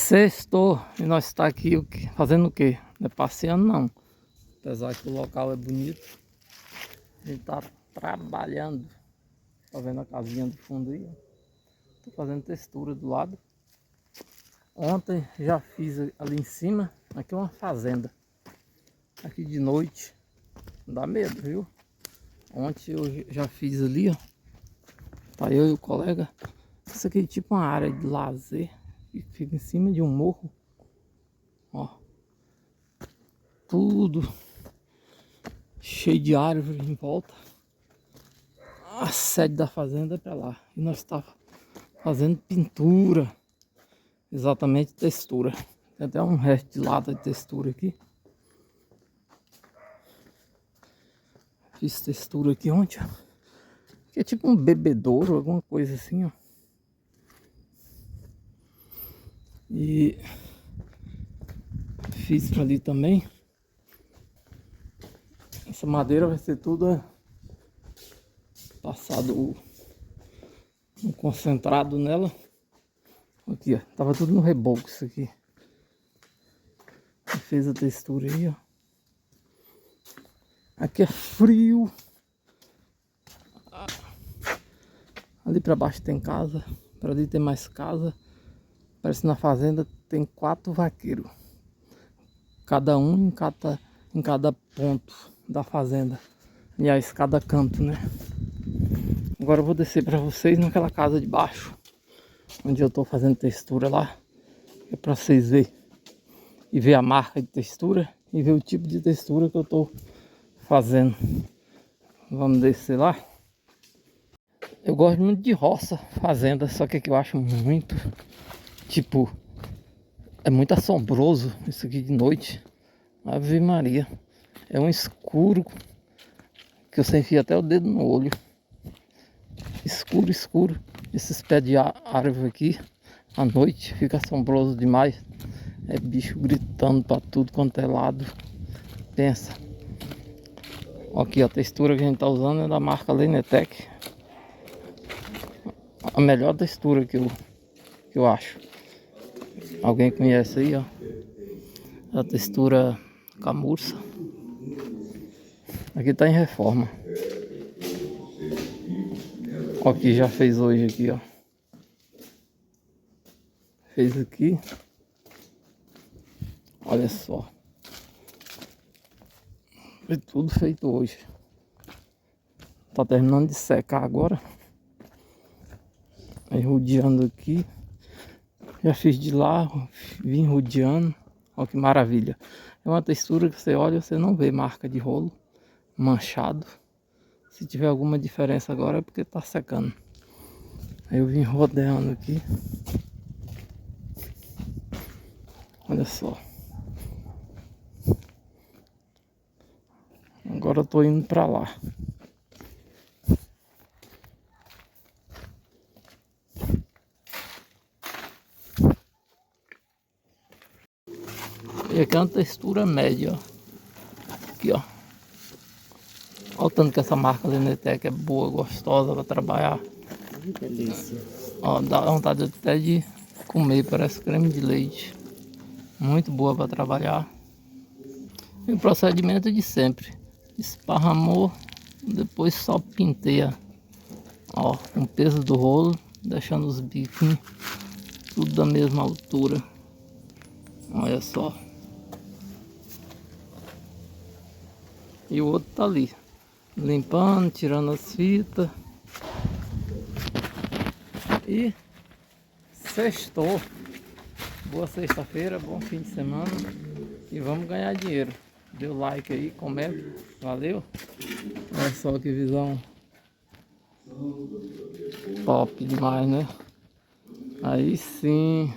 Sextou e nós está aqui fazendo o quê? Não é passeando não. Apesar que o local é bonito. A gente tá trabalhando. Tá vendo a casinha do fundo aí? Tô fazendo textura do lado. Ontem já fiz ali em cima. Aqui é uma fazenda. Aqui de noite. Não dá medo, viu? Ontem eu já fiz ali, ó. Tá eu e o colega. Isso aqui é tipo uma área de lazer. E fica em cima de um morro. Ó. Tudo cheio de árvore em volta. A sede da fazenda é pra lá. E nós estamos fazendo pintura. Exatamente textura. Tem até um resto de lata de textura aqui. Fiz textura aqui ontem, ó. Que é tipo um bebedouro, alguma coisa assim, ó. E fiz ali também. Essa madeira vai ser tudo passado um concentrado nela. Aqui, ó. Tava tudo no reboco isso aqui. Fez a textura aí, ó. Aqui é frio. Ali pra baixo tem casa. Pra ali tem mais casa. Parece que na fazenda tem 4 vaqueiros. Cada um em cada ponto da fazenda. Aliás, cada canto, né? Agora eu vou descer pra vocês naquela casa de baixo. Onde eu tô fazendo textura lá. É pra vocês verem. E ver a marca de textura. E ver o tipo de textura que eu tô fazendo. Vamos descer lá. Eu gosto muito de roça, fazenda. Só que aqui eu acho muito... Tipo... É muito assombroso isso aqui de noite. Ave Maria. É um escuro. Que você enfia até o dedo no olho. Escuro, escuro. Esses pés de árvore aqui. À noite fica assombroso demais. É bicho gritando pra tudo quanto é lado. Pensa. Aqui a textura que a gente tá usando é da marca Lenetec. A melhor textura que eu acho. Alguém conhece aí, ó. A textura camurça. Aqui tá em reforma. Ó, aqui já fez hoje aqui, ó. Fez aqui. Olha só. Foi tudo feito hoje. Tá terminando de secar agora. Aí rodeando aqui. Já fiz de lá, vim rodeando. Olha que maravilha. É uma textura que você olha, você não vê marca de rolo manchado. Se tiver alguma diferença agora é porque tá secando. Aí eu vim rodeando aqui. Olha só. Agora eu tô indo pra lá. E aqui é uma textura média, ó. Aqui, ó. Olha o tanto que essa marca Lenetec é boa, gostosa pra trabalhar. Que delícia. Ó, dá vontade até de comer, parece creme de leite. Muito boa pra trabalhar. E o procedimento é de sempre. Esparramou, depois só pinteia. Ó, com o peso do rolo, deixando os biquinhos tudo da mesma altura. Olha só. E o outro tá ali, limpando, tirando as fitas. E sextou. Boa sexta-feira, bom fim de semana. E vamos ganhar dinheiro. Dê o like aí, comenta. Valeu. Olha só que visão top demais, né? Aí sim.